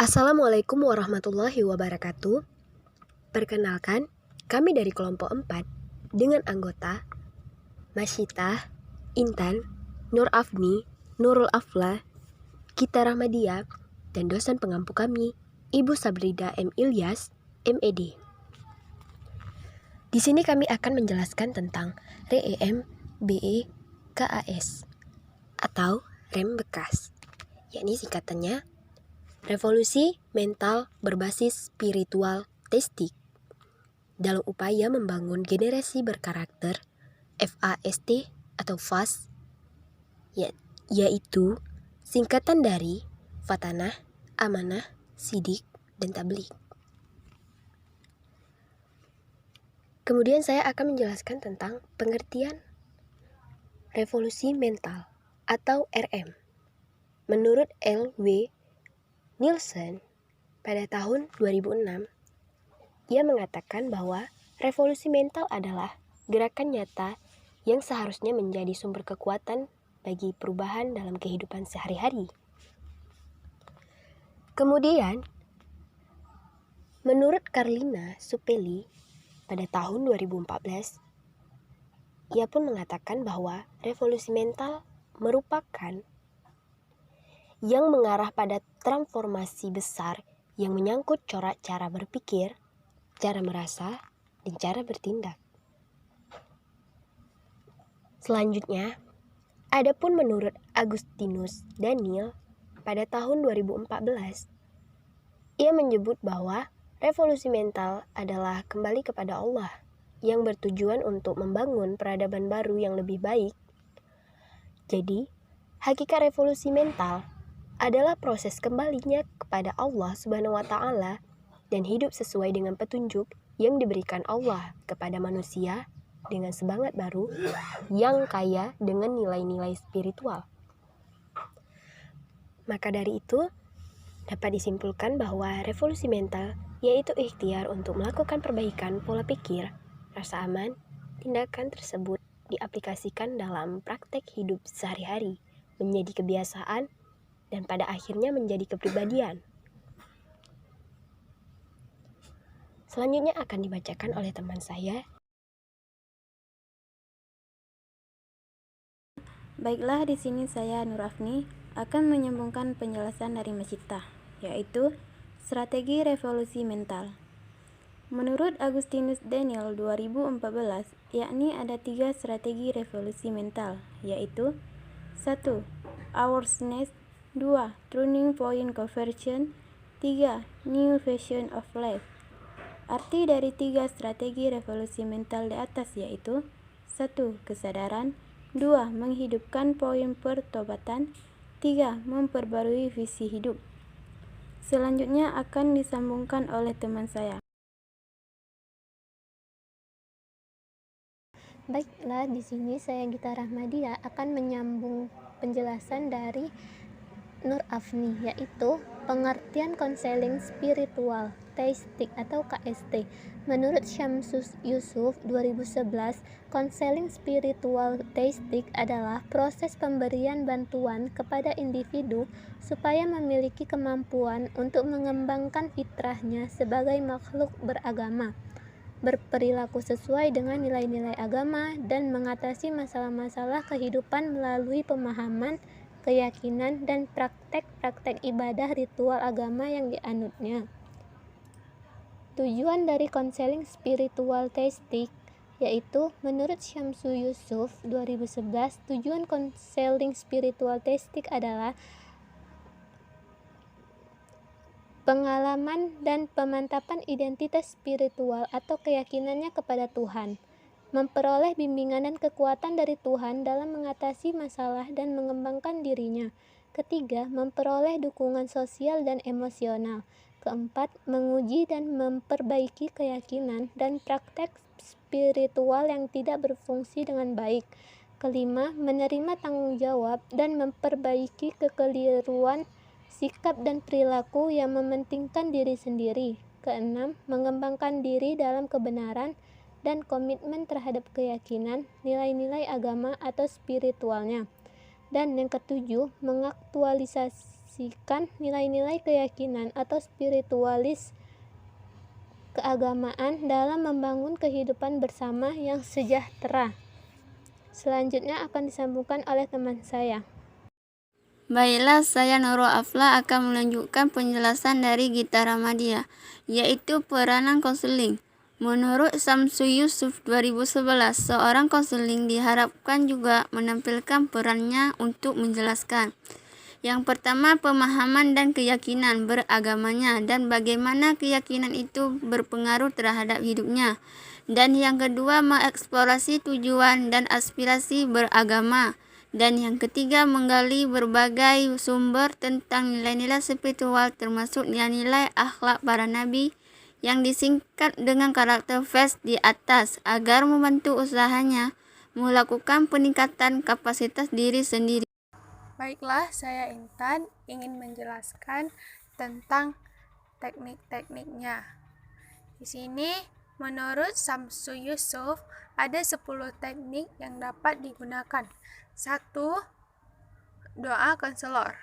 Assalamualaikum warahmatullahi wabarakatuh. Perkenalkan, kami dari kelompok 4 dengan anggota Masyitah, Intan, Nur Afni, Nurul Afla, Gita Rahmadia, dan dosen pengampu kami, Ibu Sabrida M. Ilyas, MED. Di sini kami akan menjelaskan tentang REM, BE, KAS atau rem bekas, yakni singkatannya Revolusi Mental Berbasis Spiritual Testing dalam upaya membangun generasi berkarakter FAST atau FAST, yaitu singkatan dari Fatanah, Amanah, Sidik, dan Tabligh. Kemudian saya akan menjelaskan tentang pengertian revolusi mental atau RM. Menurut L.W. Nielsen, pada tahun 2006, ia mengatakan bahwa revolusi mental adalah gerakan nyata yang seharusnya menjadi sumber kekuatan bagi perubahan dalam kehidupan sehari-hari. Kemudian, menurut Carlina Supeli, pada tahun 2014, ia pun mengatakan bahwa revolusi mental merupakan yang mengarah pada transformasi besar yang menyangkut corak cara berpikir, cara merasa, dan cara bertindak. Selanjutnya, adapun menurut Agustinus Daniel pada tahun 2014, ia menyebut bahwa revolusi mental adalah kembali kepada Allah yang bertujuan untuk membangun peradaban baru yang lebih baik. Jadi, hakikat revolusi mental adalah proses kembalinya kepada Allah Subhanahu wa Ta'ala dan hidup sesuai dengan petunjuk yang diberikan Allah kepada manusia dengan semangat baru yang kaya dengan nilai-nilai spiritual. Maka dari itu, dapat disimpulkan bahwa revolusi mental yaitu ikhtiar untuk melakukan perbaikan pola pikir, rasa aman, tindakan tersebut diaplikasikan dalam praktek hidup sehari-hari menjadi kebiasaan dan pada akhirnya menjadi kepribadian. Selanjutnya akan dibacakan oleh teman saya. Baiklah, di sini saya Nur Afni akan menyambungkan penjelasan dari Masyitah, yaitu strategi revolusi mental. Menurut Agustinus Daniel 2014, yakni ada 3 strategi revolusi mental, yaitu 1. Awareness, 2. Turning point conversion, 3. New vision of life. Arti dari 3 strategi revolusi mental di atas yaitu 1. Kesadaran, 2. Menghidupkan poin pertobatan, 3. Memperbarui visi hidup. Selanjutnya akan disambungkan oleh teman saya. Baiklah, di sini saya Gita Rahmadia akan menyambung penjelasan dari Nur Afni, yaitu pengertian konseling spiritual teistik atau KST. Menurut Syamsus Yusuf 2011, konseling spiritual teistik adalah proses pemberian bantuan kepada individu supaya memiliki kemampuan untuk mengembangkan fitrahnya sebagai makhluk beragama, berperilaku sesuai dengan nilai-nilai agama, dan mengatasi masalah-masalah kehidupan melalui pemahaman, keyakinan, dan praktek-praktek ibadah ritual agama yang dianutnya. Tujuan dari konseling spiritual teistik yaitu menurut Syamsu Yusuf 2011, tujuan konseling spiritual teistik adalah pengalaman dan pemantapan identitas spiritual atau keyakinannya kepada Tuhan, memperoleh bimbingan dan kekuatan dari Tuhan dalam mengatasi masalah dan mengembangkan dirinya. Ketiga, memperoleh dukungan sosial dan emosional. Keempat, menguji dan memperbaiki keyakinan dan praktek spiritual yang tidak berfungsi dengan baik. Kelima, menerima tanggung jawab dan memperbaiki kekeliruan sikap dan perilaku yang mementingkan diri sendiri. Keenam, mengembangkan diri dalam kebenaran dan komitmen terhadap keyakinan, nilai-nilai agama atau spiritualnya. Dan yang ketujuh, mengaktualisasi mengimplementasikan nilai-nilai keyakinan atau spiritualis keagamaan dalam membangun kehidupan bersama yang sejahtera. Selanjutnya akan disambungkan oleh teman saya. Baiklah, saya Nurul Afla akan melanjutkan penjelasan dari Gita Ramadia, yaitu peranan konseling. Menurut Samsu Yusuf 2011, seorang konseling diharapkan juga menampilkan perannya untuk menjelaskan. Yang pertama, pemahaman dan keyakinan beragamanya dan bagaimana keyakinan itu berpengaruh terhadap hidupnya. Dan yang kedua, mengeksplorasi tujuan dan aspirasi beragama. Dan yang ketiga, menggali berbagai sumber tentang nilai-nilai spiritual termasuk nilai akhlak para nabi yang disingkat dengan karakter VES di atas agar membantu usahanya melakukan peningkatan kapasitas diri sendiri. Baiklah, saya Intan ingin menjelaskan tentang teknik-tekniknya. Di sini, menurut Samsu Yusuf, ada 10 teknik yang dapat digunakan. 1. Doa konselor.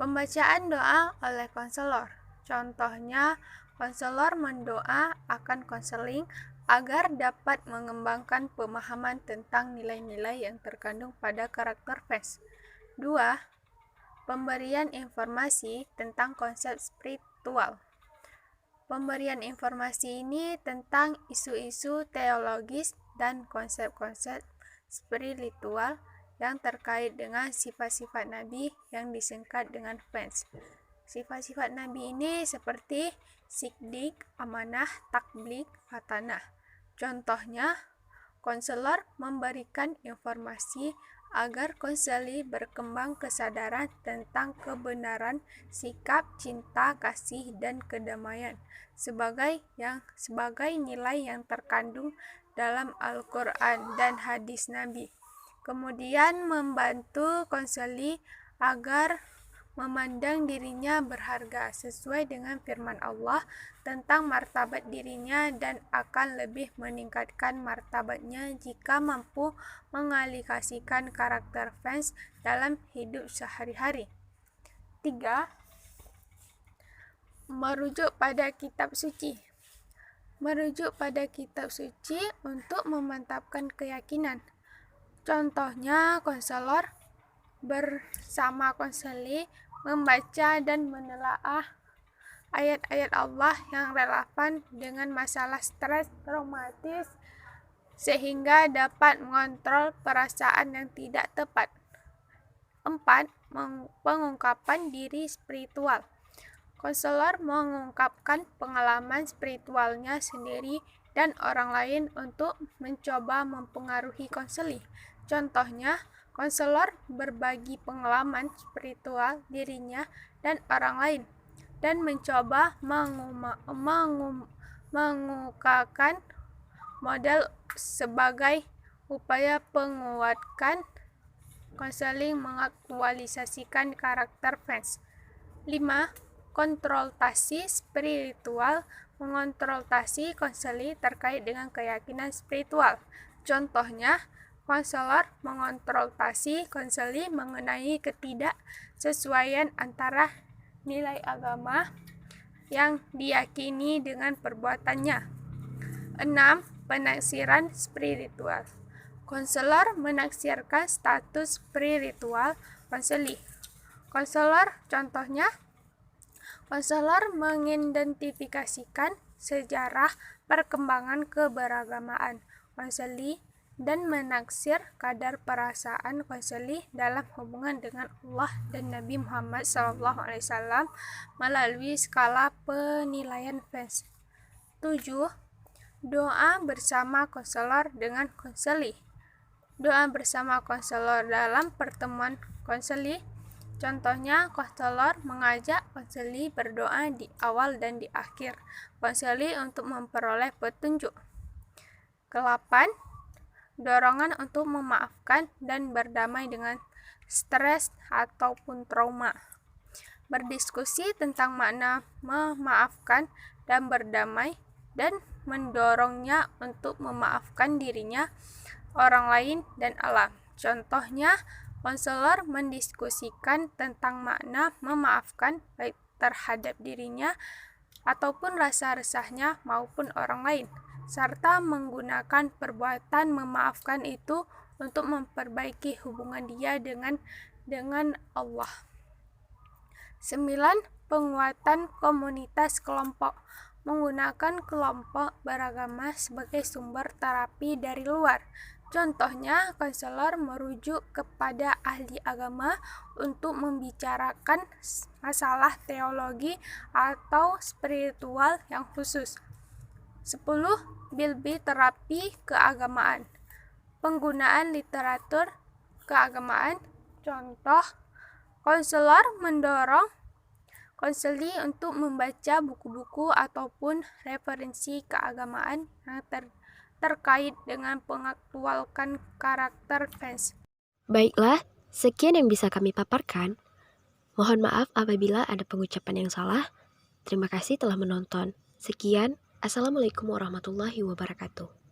Pembacaan doa oleh konselor. Contohnya, konselor mendoa akan konseling agar dapat mengembangkan pemahaman tentang nilai-nilai yang terkandung pada karakter VES. 2. Pemberian informasi tentang konsep spiritual. Pemberian informasi ini tentang isu-isu teologis dan konsep-konsep spiritual yang terkait dengan sifat-sifat Nabi yang disingkat dengan VES. Sifat-sifat Nabi ini seperti siddiq, amanah, takblik, hatanah. Contohnya, konselor memberikan informasi agar konseli berkembang kesadaran tentang kebenaran sikap cinta, kasih, dan kedamaian sebagai nilai yang terkandung dalam Al-Quran dan hadis Nabi. Kemudian membantu konseli agar memandang dirinya berharga sesuai dengan firman Allah tentang martabat dirinya dan akan lebih meningkatkan martabatnya jika mampu mengalikasikan karakter VES dalam hidup sehari-hari. 3. Merujuk pada kitab suci. Merujuk pada kitab suci untuk memantapkan keyakinan. Contohnya, konselor bersama konseli membaca dan menelaah ayat-ayat Allah yang relevan dengan masalah stres traumatis sehingga dapat mengontrol perasaan yang tidak tepat. 4. Pengungkapan diri spiritual. Konselor mengungkapkan pengalaman spiritualnya sendiri dan orang lain untuk mencoba mempengaruhi konseli. Contohnya, konselor berbagi pengalaman spiritual dirinya dan orang lain dan mencoba mengungkapkan model sebagai upaya penguatkan konseling mengaktualisasikan karakter VES. 5. Konsultasi spiritual mengonsultasi konseli terkait dengan keyakinan spiritual. Contohnya, konselor mengonsultasi konseli mengenai ketidaksesuaian antara nilai agama yang diyakini dengan perbuatannya. 6. Penaksiran spiritual. Konselor menaksirkan status spiritual konseli. Contohnya, konselor mengidentifikasikan sejarah perkembangan keberagamaan konseli dan menaksir kadar perasaan konseli dalam hubungan dengan Allah dan Nabi Muhammad SAW melalui skala penilaian VES. 7. Doa bersama konselor dengan konseli. Doa bersama konselor dalam pertemuan konseli. Contohnya, konselor mengajak konseli berdoa di awal dan di akhir konseli untuk memperoleh petunjuk. 8. Dorongan untuk memaafkan dan berdamai dengan stres ataupun trauma. Berdiskusi tentang makna memaafkan dan berdamai dan mendorongnya untuk memaafkan dirinya, orang lain, dan alam. Contohnya, Konselor mendiskusikan tentang makna memaafkan baik terhadap dirinya ataupun rasa resahnya maupun orang lain, serta menggunakan perbuatan memaafkan itu untuk memperbaiki hubungan dia dengan Allah. 9. Penguatan komunitas kelompok. Menggunakan kelompok beragama sebagai sumber terapi dari luar. Contohnya, konselor merujuk kepada ahli agama untuk membicarakan masalah teologi atau spiritual yang khusus. 10. Bilbi terapi keagamaan. Penggunaan literatur keagamaan. Contoh, konselor mendorong konseli untuk membaca buku-buku ataupun referensi keagamaan yang terkait dengan mengaktualkan karakter fans. Baiklah, sekian yang bisa kami paparkan. Mohon maaf apabila ada pengucapan yang salah. Terima kasih telah menonton. Sekian, Assalamualaikum warahmatullahi wabarakatuh.